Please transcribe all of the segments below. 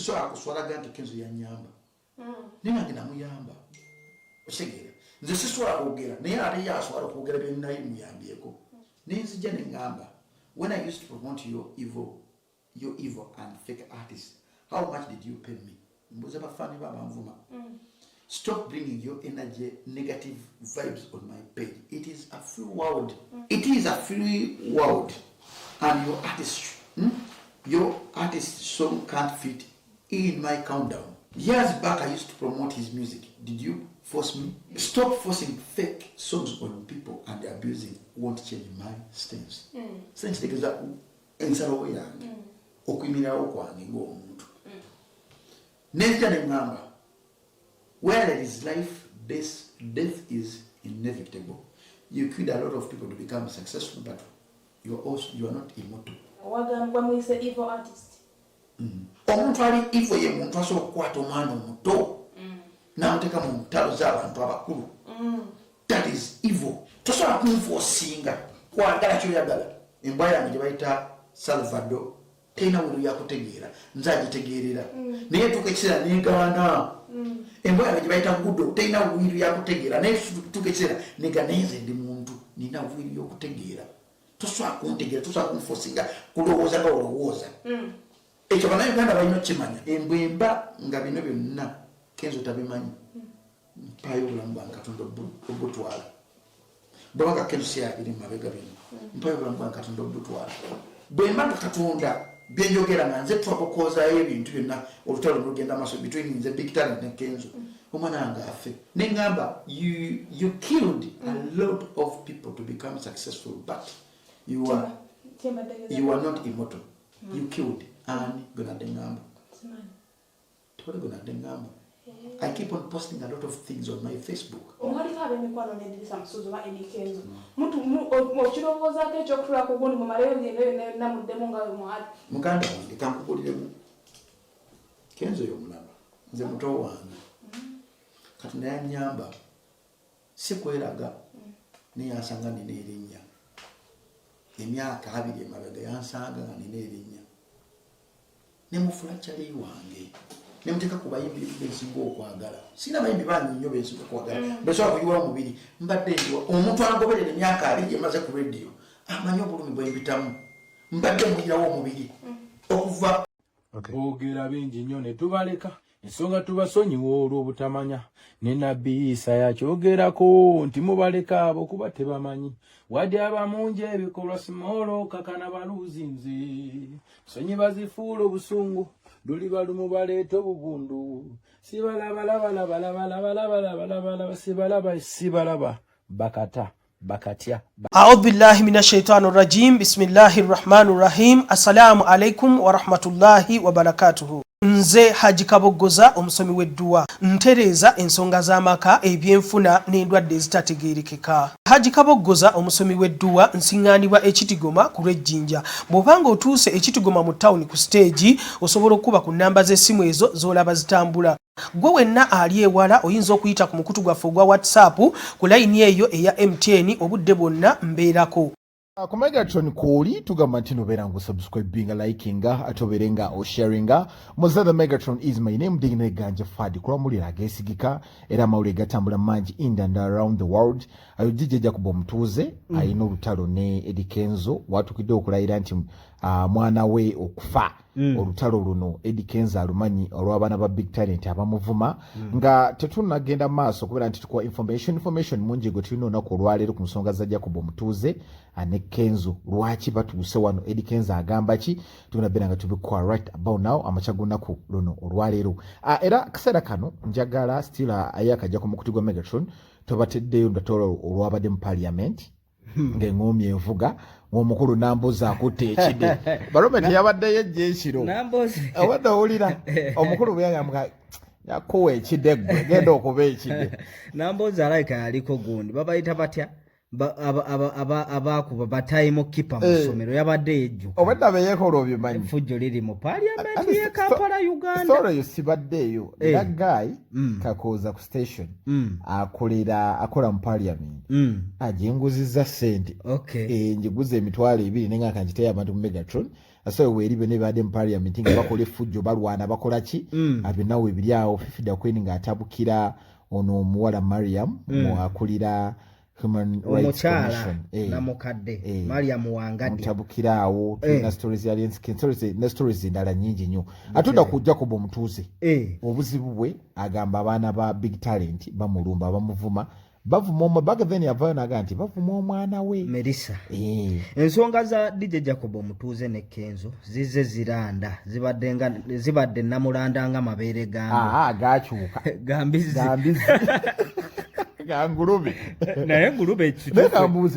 so akuswalaga nti Kenzo yanyamba ninange namuyamba otegera nze siswala kwogera naye ate yaswala kwogera bye naye muyambyeko nenzija nengamba when I used to promote your evil and fake artists, how much did you pay me? Mbuza bafani baba mvuma. Stop bringing your energy, negative vibes on my page. It is a free world. It is a free world. And your artist song can't fit in my countdown. Years back, I used to promote his music. Did you force me? Stop forcing fake songs on people and abusing won't change my stance. Since the example, ensalo yange okuimirawo kwange ng'omuntu. Nezija nengamba, where there is life, death is inevitable. You killed a lot of people to become successful, but you are not immortal. When we say evil artist. Omuntu ali evil ye muntu asobola okukwata omwana omuto n'amuteeka mu ntalo z'abantu abakulu. That is evil. Tosobola kunforcinga kwagala kyoyagala. Embwa yange gye bayita Salvador tena wulu yakutegeera nze agitegeerera naye tuka ekiseera negaana embwa yange gye bayita Gudo tena wulu yakutegeera naye tuka ekiseera neganenze ndi muntu nina wulu y'okutegeera. Tosobola kuntegeera, tosobola kunforcinga kulowooza nga olowooza. Ekyo bannayuganda balina okimanya. Embwemba nga bino byonna Kenzo tabimanyi. Mpaayo obulamu bwange Katonda obutwala. Bwabanga Kenzo siyabiri mu mabega bino. Mpaayo obulamu bwange Katonda obutwala. Bwemba Katonda byenjogera nga nze twakukoozaayo ebintu byonna olutalo lugenda amaaso between nze Big Talent ne Kenzo. Omwana wange afe. Ne ngamba you killed a lot of people to become successful, but you are not immortal. You killed and gonna dengamba. What gonna dengamba? I keep on posting a lot of things on my Facebook. Muganda wange kankubuliremu Kenzo y'omulaba nze muto wange Katonda yannyamba si kweraga neyansanga nina erinnya emyaka 2 emabega yansanga nga nina erinnya nemufula kyali wange nemuteeka ku bayimbi bensinga okwagala sina bayimbi bangi nnyo bensinga okwagala besobola kuyiwa omubiri mbadde ndiwa omuntu angoberera emyaka 2 emaze ku radio amanyi obulumi bwembitamu mbadde muyirawo omubiri okuva boogera bingi nnyo ne tubaleka ensonga tubasonyiwa olw'obutamanya ne nabbi Isaaya kyogerako nti mubaleka abo kuba tebamanyi wadde abamungi ebikolwa simolo kakana baluzinze sonyi bazifuula obusungu luli balumu baleeta obubundu sibalaba bakata bakatya. A'udhu billahi minash shaitani rajim. Bismillahir rahmanir rahim. Assalamu alaikum wa rahmatullahi wa barakatuhu. Nze Haji Kaboggoza omusomi w'edduwa ntereza ensonga z'amaka ebyenfuna n'endwadde ezitategeerekeka. Haji Kaboggoza omusomi w'edduwa nsiŋŋaanibwa Ekitigoma ku lw'Ejjinja. Bw'obanga otuuse Ekitigoma mu ttawuni ku stage osobola okuba ku nnamba z'essimu ezo z'olaba zitambula. Gwe wenna ali ewala oyinza okuyita ku mukutu gwaffe ogwa WhatsApp ku layini eyo eya MTN obudde bwonna mbeerako. Ku Megatron kuli tugamba nti nobeera ngu subscribinga, likinga, atoberenga o sharinga. Muzada Megatron is my name. Digne ganja fadi kwa mulira agesigika era mawule gatambula manji in and around the world. Ayo Djjacob Omutujju ayina olutalo ne Eddy Kenzo watukidde okulayira nti mwana we okufa. Olutalo luno Eddy Kenzo alumanyi olw'abaana ba Big Talent abamuvuma nga tetunagenda maaso kubera nti tukwa information mungi gwe tulina olunaku olwaleero ku nsonga za Djjacob Omutujju ane Kenzo lwaki batuuse wano Eddy Kenzo agamba ki tunabeera nga tubikuwa right about now amachagunaku luno olwaleero era kaseera kano njagala still ayaka ku mukutu gwa Megatron tobateddeyo ndatolo olwabadde mu parliament ng'engomye envuga omukulu namboza akutte ekide balometi yabaddeyo ejjeekiro nambozi awadde Wulira omukulu bwe yakuwa ekide gwe genda okuba ekide nambozi alayika yaliko gundi babayita batya abakuba batayimo kipa mu ssomero yabadde ejjo obadde beyekola obyomanyi fujjo liri mu parliament ye Kampala Uganda solo sibaddeyo that guy kakoza ku station akola mu parliament ajenguzizza sente njiguze emitwalo 2 nenga kanjiteya abantu mu Megatron asawe weeribe ne baade mu parliament nga bakola effujjo balwana bakola ki abinawe ebiri awo Fifida Queen ng'atabukira ono omuwala Mariam mu akulira Human Rights Commission namukadde Mariam Wangadi mutabukira awo tulina stories yali na stories endala nyingi nnyo atudda ku Djjacob Omutuuze obuzibu bwe agamba abaana ba big talent bamulumba bamuvuma bavuma omubaga then yavayo naga nti bavuma omwana we Melissa ensonga za Djjacob Omutuuze ne Kenzo zize ziranda zibadde namulanda nga mabeere gambo gakyuka gambizi ngulube naye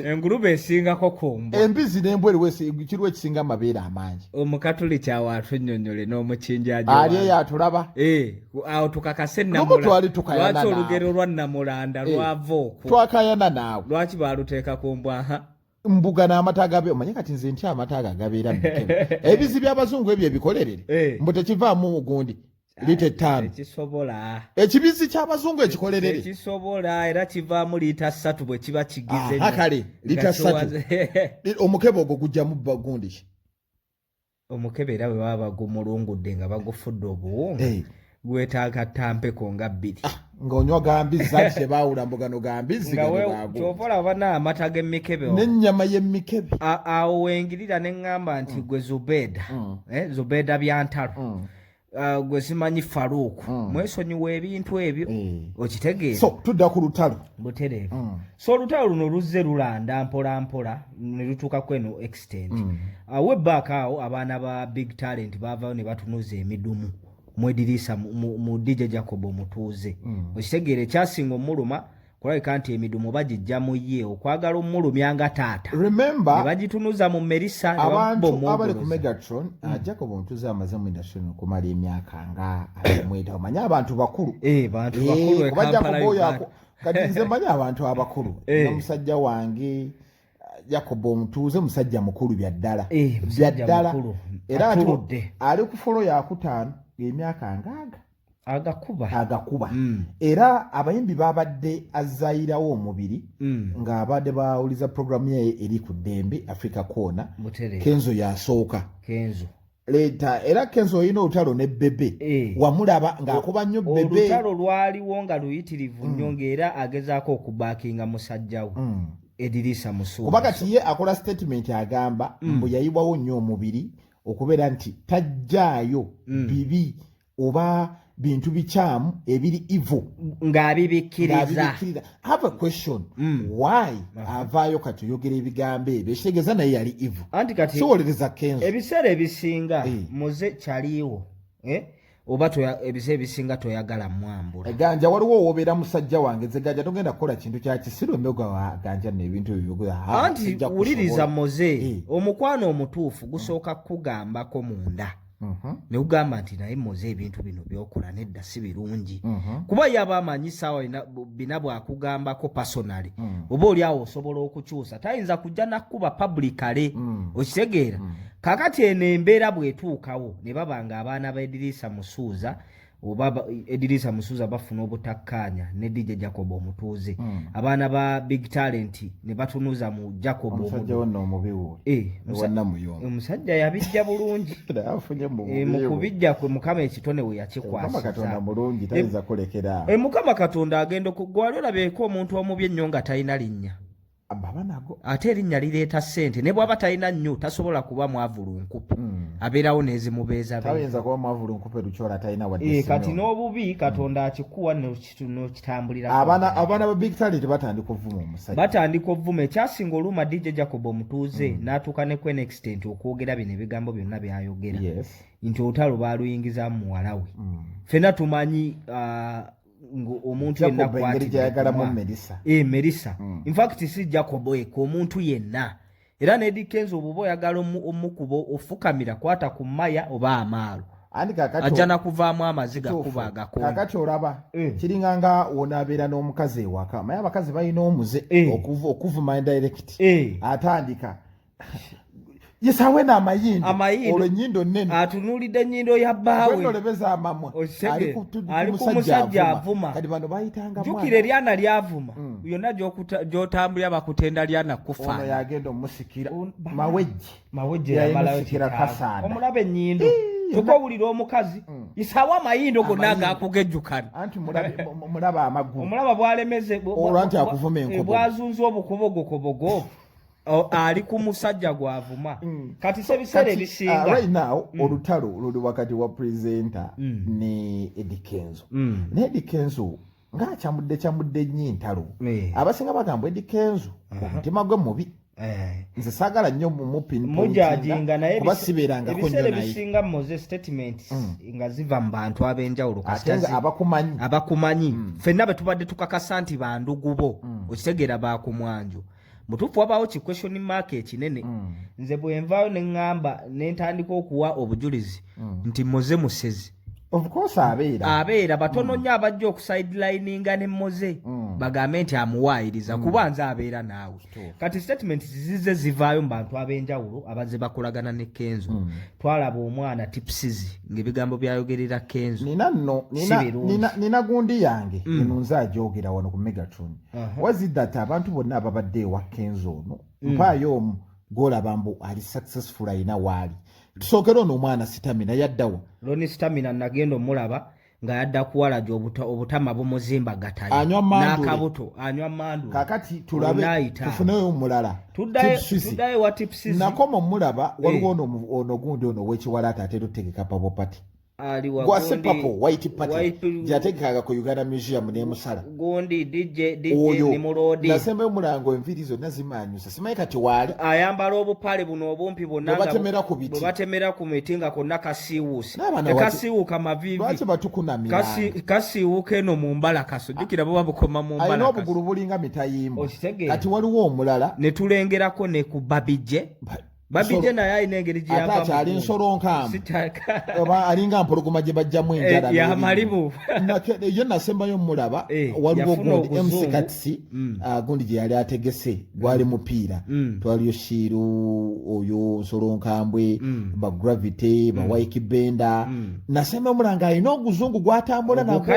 engulube esingako kombo embizi n'embwere kiriwo ekisinga amabeere amangi omukatuli kyawe atwennyonnyole n'omukinjajo ali yatulaba awo tukakase lwaki olugero lwa namulanda lwava okwo twakayana naawe lwaki baaluteeka ku mbwa mbuga n'amata agabe omanye kati nze ntya amata ago agabeera mukebe ebizi by'abazungu ebyo ebikolerere mbu tekivaamu mugundi lita 5 ekisobola ekibizi ky'abazungu ekikolerere ekisobola era kivaamu lita 3 bwe kiba kigize kale lita 3 omukebe ogwo gujjamu bagundi ki omukebe era bwe baba bagumulungudde nga bagufudde obuwunga gwetaaga tampeko nga 2 ng'onywa gambiza tebaawula mbogano gambizi kyovola bana amata g'emikebe n'ennyama y'emikebe awo wengirira ne ŋŋamba nti gwe Zubeda byantalo gwe simanyi Faruku mwesonyiwa ebintu ebyo okitegeera so tudda ku lutalo butereevu so olutalo luno luzze lulanda mpola mpola ne lutuuka kweno extent webbaka awo abaana ba big talent baavayo ne batunuza emidumu mwediriisa mu Djjacob Omutuuze okitegeera ekyasinga omuluma kulabika nti emidumu bagijja mu ye okwagala omulumya nga taata ne bagitunuza mu Melissa abantu abali ku Megatron Djjacob Omutuuze amaze mu industry okumala emyaka nga alimweta omanye abantu bakulu kati nze manye abantu abakulu n'omusajja wange Djjacob Omutuuze musajja mukulu byaddala era ali ku folo ya 5 emyaka ngaaga agakuba era abayimbi babadde azayirawo omubiri ng'abadde bawuliza programu ye eri ku ddembe Africa Corner Kenzo yasooka leta era Kenzo yina olutalo ne Bebe wamulaba ng'akuba nnyo Bebe olutalo lwaliwo nga luyitirivu nnyo ng'era agezaako okubaakinga musajjawo Edirisa Musuuza kuba kati ye akola statement agamba mbu yayibwawo nnyo omubiri okubeera nti tajjaayo bibi oba bintu bikyamu ebiri evil ng'abibikkiriza. Have a question. Why avaayo kati oyogera ebigambo ebyo ekitegeeza naye yali evil anti kati siwolereza Kenzo ebiseera ebisinga muze kyaliwo oba ebiseera ebisinga toyagala mwambula ganja waliwo owobeera musajja wange ze ganja togenda kukola kintu kya kisiru emyoga wa ganja n'ebintu ebyo anti wuliriza moze omukwano omutuufu gusooka kugambako munda ne ugamba nti naye moze ebintu bino byokola nedda si birungi kuba yaba amanyi saawa bina bwakugambako personally oba oli awo osobola okukyusa tayinza kujja nakkuba publicly okitegeera kakati eno embeera bwetuukawo ne babanga abaana ba Edirisa Musuuza oba Edirisa Musuuza bafuna obutakkaanya ne Djjacob Omutuuze abaana ba big talent ne batunuza mu Djjacob omusajja wonna omubiwo omusajja yabijja bulungi mu kubijja kwe Mukama ekitone we yakikwasa Katonda mulungi tayinza kulekera Mukama Katonda agenda gwali olabeeko omuntu omubi ennyo nga talina linnya ate erinnya lireeta ssente ne bw'aba talina nnyo tasobola kuba mwavulunkupe abeerawo n'ezimubeeza tayinza kuba mwavulunkupe lukyola talina wadde kati n'obubi Katonda akikuwa n'okitambulira abaana ba big talent batandika ovuma ekyasinga oluma Djjacob Omutuuze n'atuuka ne kwene extent okwogera bino ebigambo byonna byayogera nti olutalo baaluyingiza mu muwala we ffenna tumanyi omuntu yenna kwatiyagalamu Melissa in fact si Djjacob omuntu yenna era ne Kenzo obuba oyagala omukubo ofukamira kwata ku maya oba amaalo ajja nakuvaamu amaziga kuba agakondo kakati olaba kiringanga wonaabeera n'omukazi ewaka maye abakazi balina omuze okuvuma indirect atandika yesawe n'amayindi Amayindi. olwo ennyindo nnene atunulidde ennyindo ya bbaawe gwendolebeza amamwa Osege, ali ku musajja avuma. kati bano bayitanga jjukira eryana lyavuma yonna gy'otambulira bakutenda lyana ono kufaana yagenda omusikira mawejje yamusikira kasaada omulaba ennyindo tukowulira omukazi isaawa amayindo gonna agakugejjukana anti mulaba amagulu omulaba bwalemeze olwo anti akuvuma enkobo bwazunza obukobogokobogo ali ku musajja gwavuma kati se biseera ebisinga right now olutalo luli wakati wa presenter ne Eddy Kenzo ne Eddy Kenzo ng'akyamudde nnyo entalo abasinga bagamba Eddy Kenzo omutima gwe mubi nze saagala nnyo mujajinga naye kubasibeerangako nnyo naye ebisinga muze statement nga ziva mu bantu ab'enjawulo abakumanyi ffenna be tubadde tukakasa nti bandugubo okitegeera baakumwanjo mutuufu wabaawo ki question mark ekinene nze bwe nvaayo ne ŋŋamba ne ntandika okuwa obujulizi nti muze musezi of course abeera batono nnyo abajja okusidelininga ne moze bagambe nti amuwaayiriza kuba nze abeera naawe kati statement zize zivaayo mu bantu ab'enjawulo abazze bakolagana ne Kenzo twalaba omwana tipsizi ng'ebigambo byayogerera Kenzo nina gundi yange eno nze agyogera wano ku Megatron waziddat abantu bonna ababadde ewa Kenzo ono mpaayo omu gw'olaba mbu ali successful ayina waali tusookera ono omwana sitamina yaddawa loni sitamina nagenda omulaba nga yadda kuwalaja obutama bumuzimba gatali n'akabuto anywa mandule kakati tulabe tufuneyo omulala tuddayo wa tipsisi nakoma omulaba waliwo ono gundi ono w'ekiwalaata ate tutegeka papopati gwase papo white party gyategekaga ku Uganda Museum n'emusala gundi DJ Nimurodi nasembe omulango enviri zonna zimanyusa simanyi kati waali ayambala obupale buno obumpi bonna bwe batemera ku miti nga konna kasiiwuusi tekasiiwuuka mavivi lwaki batukunamira kasiiwuuka eno mu mbala kaso jjukira bo babukoma mu mbala ayina obugulu bulinga mitayimbo kati waliwo omulala ne tulengerako ne ku babije babije naye alina engeri gye yava ate ali nsolo nkaamu oba alinga mpologoma gye bajjamu enjala yamalibu ye nasembayo mulaba waliwo gundi MC Katsi gundi gye yali ategese gwali mupiira twaliyo Shiru oyo nsolo nkambwe ba Gravity ba Waikibenda nasembayo mulanga alina oguzungu gwatambula nagwo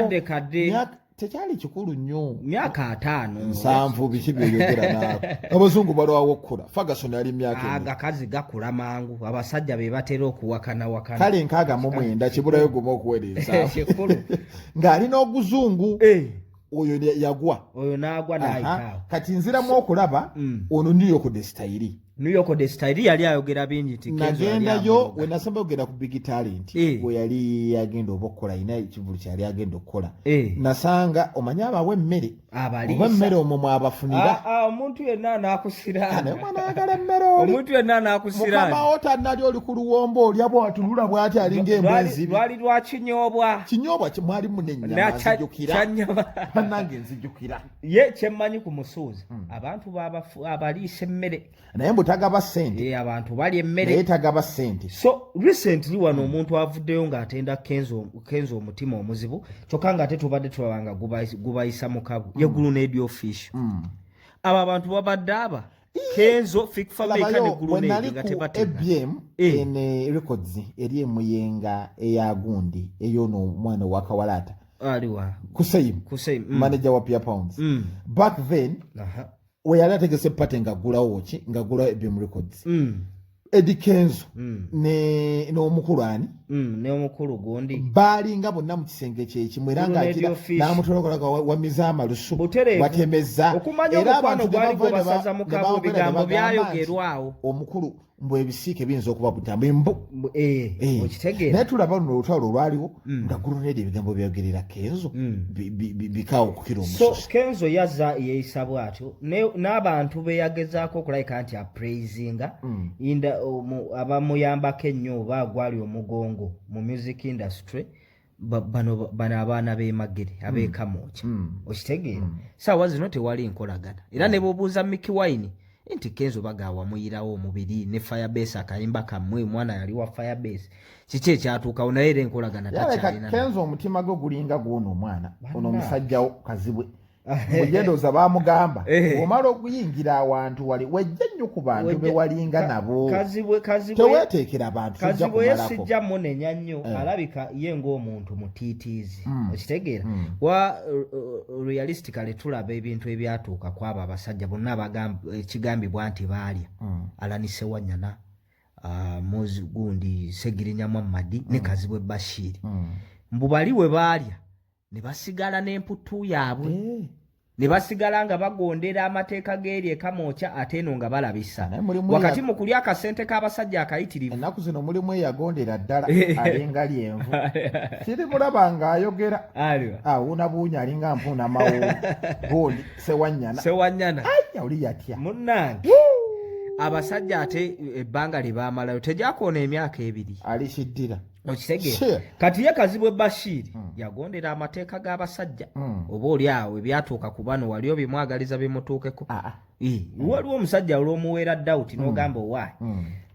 tekyali kikulu nnyo myaka 5 7 biki byeyogera nako abazungu balwawo okukula Ferguson yali myaka agakazi gakula mangu abasajja be batera okuwakana kale nkaaga mu mwenda kibulayo gumu okuweereza ng'alina oguzungu oyo yagwa oyo n'agwa n'ayitaawo kati nziramu okulaba ono New York de style yali ayogera bingi ti nagendayo we nasamba ogenda ku Big Talent we yali agenda obukola ina ekivulu kyali agenda okukola nasanga omanya abawe emmere oba emmere omwo mwabafunira omuntu yenna anakusira mwana agala emmere omuntu yenna anakusira mukama ota nali oli ku luwombo olya bwatunula bwati alinga embwenzi lwali lwa kinyobwa mwali munennyama nzijukira nange nzijukira ye kyemmanyi ku musuuzi abantu abaliisa emmere naye mbutagaba ssente abantu bali emmere naye tagaba ssente so recently wano omuntu avuddeyo ng'atenda Kenzo omutima omuzibu kyokka ng'ate tubadde tulabanga gubayisa mu kabu yeggulu n'edio fish abo abantu babadde aba Kenzo fikfabeka n'eggulu n'edio nga tebatenda ABM ene records eri emuyenga eyagundi ey'ono omwana wa Kawalaata aliwa Kuseim manager wa Pia Pounds back then we yali ategese pate ngagulawo ki ngagula ABM records Eddy Kenzo n'omukulu ani n'omukulu gundi baalinga bonna mu kisenge kyekimu era ng'akira n'amutolokolaga wamiza amalusu watemeza era abantu basaza mu kabo bigambo byayogerwawo omukulu mbu ebisiike biyinza okuba butambo embu okitegeera naye tulaba luno olutwalo olwaliwo nga gulunedde ebigambo byayogerera Kenzo bikaawo okukira omususu so Kenzo yazza yeeyisa bw'atyo n'abantu beyagezaako okulayika nti apraisinga abamuyambako ennyo oba agwali omugongo mu music industry bano abaana b'emagere abeekamooki okitegeera saawa zino tewali nkolagana era ne bw'obuuza Mickey Wine nti Kenzo bagaawa muyirawo omubiri ne Firebase akayimba kammwe mwana yali wa Firebase kiki ekyatuukawo naye era enkolagana takyalina Kenzo omutima gwe gulinga gw'ono omwana ono omusajjawo kazibwe mujendoza bamugamba omala okuyingira awantu wali wejja nnyo ku bantu bewalinga nabo teweteekera abantu kazibwe yesijjamu nenya nnyo alabika ye ng'omuntu mutiitiizi okitegeera wa realistically tulaba ebintu ebyatuuka kwabo abasajja bonna ekigambibwa nti baalya alanise wanyana mozi gundi segirinya Muhammadi ne kazibwe Bashiri mbu bali we baalya ne basigala n'emputu yaabwe ne basigala nga bagondera amateeka g'eri ekamooca ate eno nga balabisa wakati mu kulya akasente k'abasajja akayitirivu ennaku zino mulimu eyagondera ddala alenga lyenvu kiri mulaba ng'ayogera awuuna buunya alinga mpuuna mawo gondi sewanyana oli yatya munnange abasajja ate ebbanga lye baamalayo tegyakoona emyaka 2 alikiddira okitegeera kati ye kazibwe Bashiri yagondera amateeka g'abasajja oba oli awo ebyatuuka ku bano wali obimwagaliza bimutuukeko waliwo omusajja olw'omuweera dawuti n'ogamba owaayi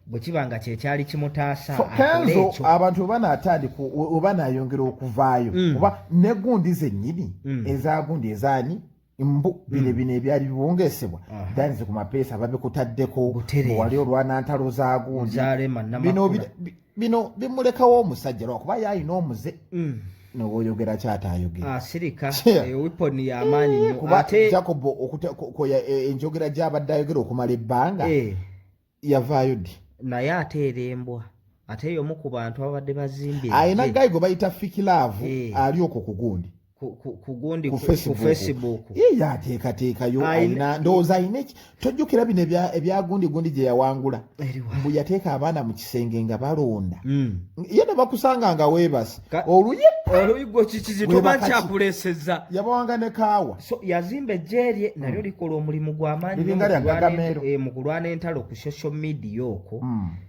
bwe kiba nga kyekyali kimutaasa Kenzo abantu banaatandika oba naayongera okuvaayo oba ne gundi zennyini eza gundi ezaani mbu bino ebyali biwongesebwa danize ku mapeesa babikutaddeko wali olwanantalo za gundi bino bimulekawo omusajja lwakuba yaalina omuze nowoyogera kyataayogera sirika wiponi y'amaanyi nnyo kuba Djjacob enjogera gy'abadde ayogera okumala ebbanga yavaayo ddi naye ateera embwa ate y'omu ku bantu ababadde bazimbye ayina gayi gwe bayita fikilaavu ali okwo ku gundi kugundi ku Facebook yateekateekayo alina ndowooza alina tojjukira bino ebyagundi gye yawangula mbu yateeka abaana mu kisenge nga balonda ye ne bakusanga nga weebase oluyiggo kikizitoba kyakuleesezza yabawanga ne kaawa yazimba ejjeerye nalyo likola omulimu gw'amaanyi mu kulwana entalo ku social media okwo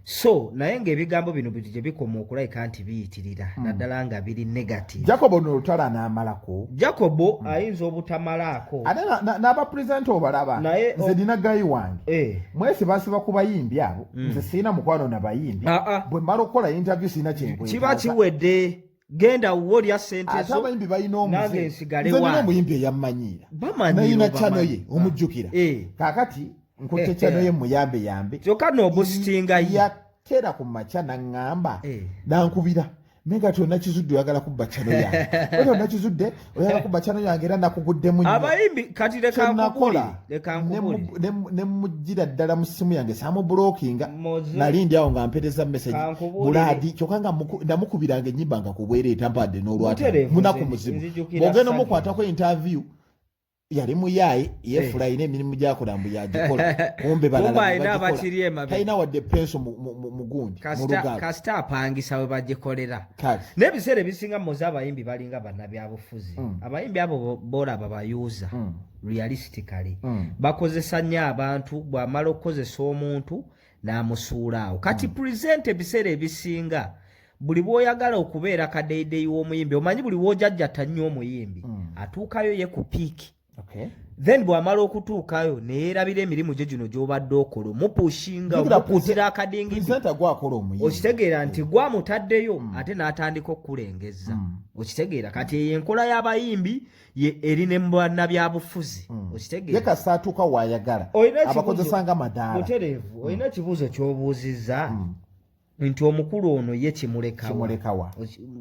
so naye ng'ebigambo bino gye bikoma okulayika nti biyitirira naddala nga biri negative Djjacob n'olutala n'amala Djjacob ayinza obutamalaako ate n'abaprezidenti obalaba nze nina gayi wange mwesi basiba ku bayimbi abo nze sirina mukwano na bayimbi bwe mmala okukola interview sirina kyenkwe kiba kiwedde genda wolya sente zo abayimbi balina omuze nze nina omuyimbi eyammanyiira nayina kyano ye omujjukira kaakati nkutte kyano ye muyambe kyokka n'obustinga yakera ku makya naŋŋamba nankubira Mega tonna kizudde oyagala kubba chano yange. Tonna kizudde oyagala kubba chano yange era nakuguddemu nnyo. Abayimbi kati leka nkubuli. Ne mujjira ddala mu ssimu yange samu blockinga. Nalindi awo nga mpeteza message. Buladi kyokanga ndamukubiranga ennyimba nga kubwereeta mpadde n'olwata. Munaku muzimu. Bogeno mukwatako interview. Yali muyaye yefulaine emirimu gyakola mbu yagikola kumbe balala taina wadde penso mugundi kasita apangisa we bagikolera n'ebiseera ebisinga mmoze abayimbi balinga bannabyabufuzi abayimbi abo bolaba bayuuza realistically bakozesa nnyo abantu bw'amala okukozesa omuntu n'amusuula awo kati present ebiseera ebisinga buli bw'oyagala okubeera kadeideyi w'omuyimbi omanyi buli bw'ojajjata nnyo omuyimbi atuukayo ye ku piiki. Then bw'amala okutuukayo neerabira emirimu gye gino gy'obadde okola omupushinga omukutira akadingi okitegeera nti gwamutaddeyo ate n'atandika okukulengeza okitegeera kati eyo enkola y'abayimbi eri ne mu bannabyabufuzi okitegeera ye kasa atuuka waayagala abakozesanga madaala mutereevu olina ekibuuzo ky'obuuzizza nti omukulu ono ye kimulekawa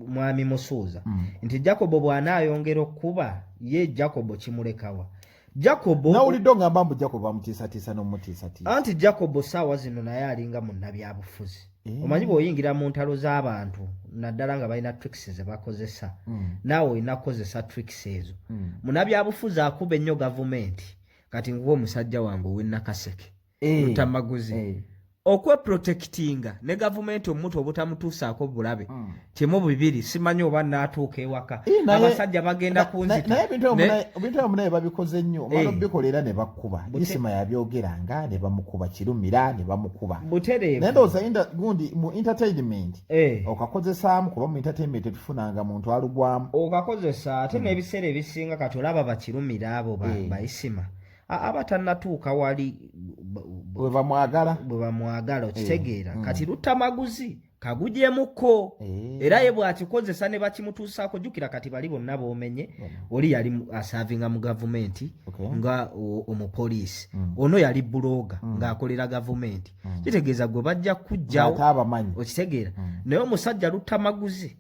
mwami Musuuza nti Djjacob bw'anaayongera okuba ye Djjacob kimulekawa Djjacob nawulidde ngamba mbu Djjacob amutiisatiisa n'omutiisatiisa anti Djjacob saawa zino naye alinga munnabyabufuzi omanyi bw'oyingira mu ntalo z'abantu naddala nga balina tricks ze bakozesa naawe olina kukozesa tricks ezo munnabyabufuzi akuba ennyo gavumenti kati nguba omusajja wange ow'ennakaseke lutamaguzi okweprotectinga ne gavumenti omuntu obutamutuusaako bulabe kyemu bibiri simanyi oba naatuuka ewaka abasajja bagenda kunzita naye ebintu ebyo naye babikoze nnyo omala obikolera ne bakkuba isima yabyogeranga ne bamukuba kirumira ne bamukuba butereevu naye ndowooza gundi mu entertainment okakozesaamu kuba mu entertainment tetufunanga muntu alugwamu okakozesa ate n'ebiseera ebisinga kati olaba bakirumira abo bayisima abatannatuuka wali bwe bamwagala okitegeera kati lutamaguzi kagujemuko era ye bw'akikozesa ne bakimutuusaako jjukira kati bali bonna boomenye oli yali asavinga mu gavumenti nga omupoliisi ono yali buloga ng'akolera gavumenti kitegeeza gwe bajja kujjawo okitegeera naye omusajja Luttamaguzi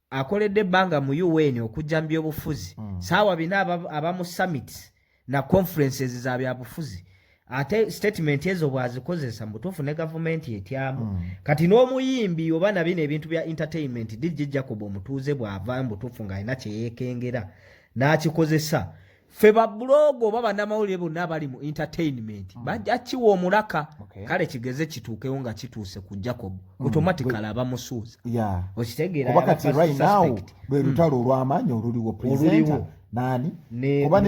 akoledde ebbanga mu UN okujja mu byobufuzi saawa bina aba mu summits na conferences za byabufuzi ate statement ezo bwazikozesa mutuufu ne gavumenti etyamu kati n'omuyimbi oba na bino ebintu bya entertainment Djjacob omutuuze bw'ava mutuufu ng'alina kye yeekengera n'akikozesa ffe babulogo oba bannamawulire bonna abali mu entertainment bajja kiwa omulaka kale kigeze kituukewo nga kituuse ku Djjacob automatically abamusuuza okitegeera kuba kati right now lwe lutalo olw'amaanyi oluliwo presenter nani kuba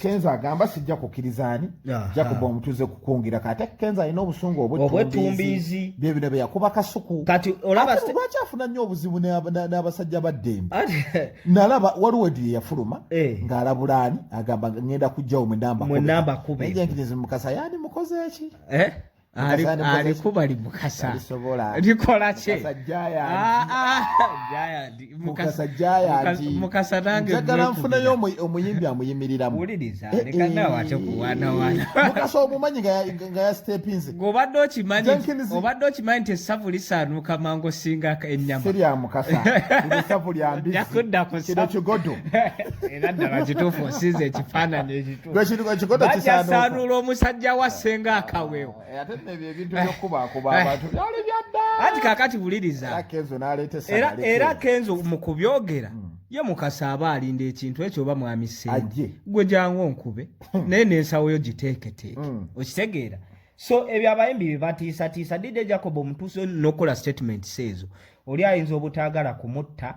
Kenzo agamba sijja kukkirizaani Djjacob omutuuze kukungira kate Kenzo alina obusungu obwettumbiizi bye bino bye yakuba kasuku kati olaba lwaki afuna nnyo obuzibu n'abasajja baddembe nalaba waliwo Eddy yafuluma ng'alabulaani agamba ngenda kujjawo mwe namba kube ejenkirizi Mukasa yani mukoze eki alikuba limukasa likola kye mukasa nange njagala nfunayo omuyimbi amuyimiriramu wuliriza lekana wate kuwaanawaana mukasa omumanyi nga yastepinze obadde okimanyi nti essavu lisaanuuka mangu singa ennyama sirya mukasa essavu lya mbizi kino kigodo era ddala kituufu osinze ekifaananyi ekituufu bajasaanuula omusajja wa ssenga akawewo ebintu byokubakuba abantu byali byadda anti kakati buliriza era Kenzo mu kubyogera ye Mukasa aba alinda ekintu ekyo oba mwami Ssenga gwe jangu onkube naye n'ensawo yo giteeketeeke okitegeera so ebyo abayimbi bye batiisatiisa Djjacob omutuuze n'okola statement ezo oli ayinza obutaagala kumutta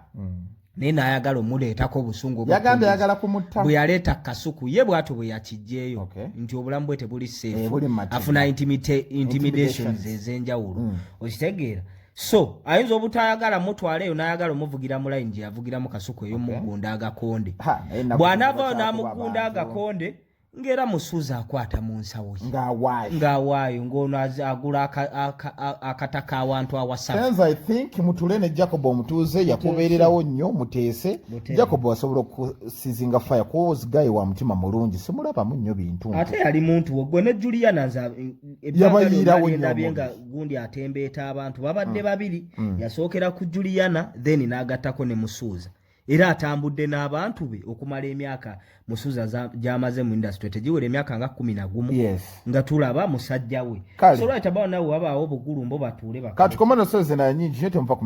naye n'ayagala omuleetako obusungu yagambye ayagala kumutta bwe yaleeta kasuku ye bw'atyo bwe yakijjeeyo nti obulamu bwe tebuli seefu afuna intimidations ez'enjawulo okitegeera so ayinza obutayagala mutwala eyo n'ayagala omuvugira mu layini gye yavugiramu kasuku ey'omugunda agakonde bw'anaavayo n'amugunda agakonde ngera musuuza akwata mu nsawo ye ng'awaayo ng'ono agula akataka awantu awasatu Kenzo I think mutule ne Djjacob omutuuze yakubeererawo nnyo muteese Djjacob wasobola okusizinga fire cause guy wa mutima mulungi simulabamu nnyo bintu ate yali muntu gwe ne Juliana nza yabayirawo nnyo nga gundi atembeeta abantu babadde babiri yasookera ku Juliana then n'agattako ne musuuza era atambudde n'abantu be okumala emyaka musuuza gy'amaze mu industry tegiwera emyaka nga 11 nga tulaba musajja we so lwaki abawo nawe wabaawo obugulu mbo batuule kati komano soze na nyingi nyo temuva ku